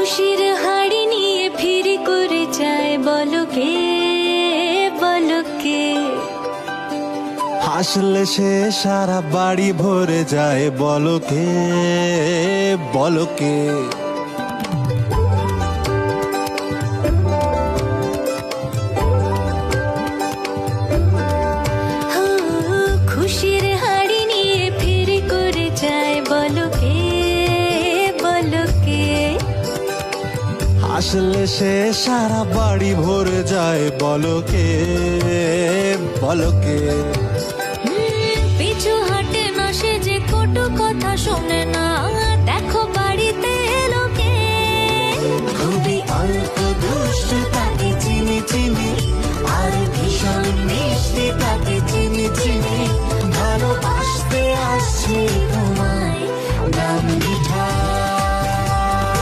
খুশির হাড়ি নিয়ে ফিরে করে যায় বলো কে, বলো কে। হাসলে সে সারা বাড়ি ভরে যায় বলো কে, বলো কে। খুশির হাড়ি নিয়ে ফিরে করে যায় বলো কে, বলো কে। হাসলে সে সারা বাড়ি ভরে যায় বলো কে, বলো কে। পিছু হাটে না সে যে কটু কথা শোনে না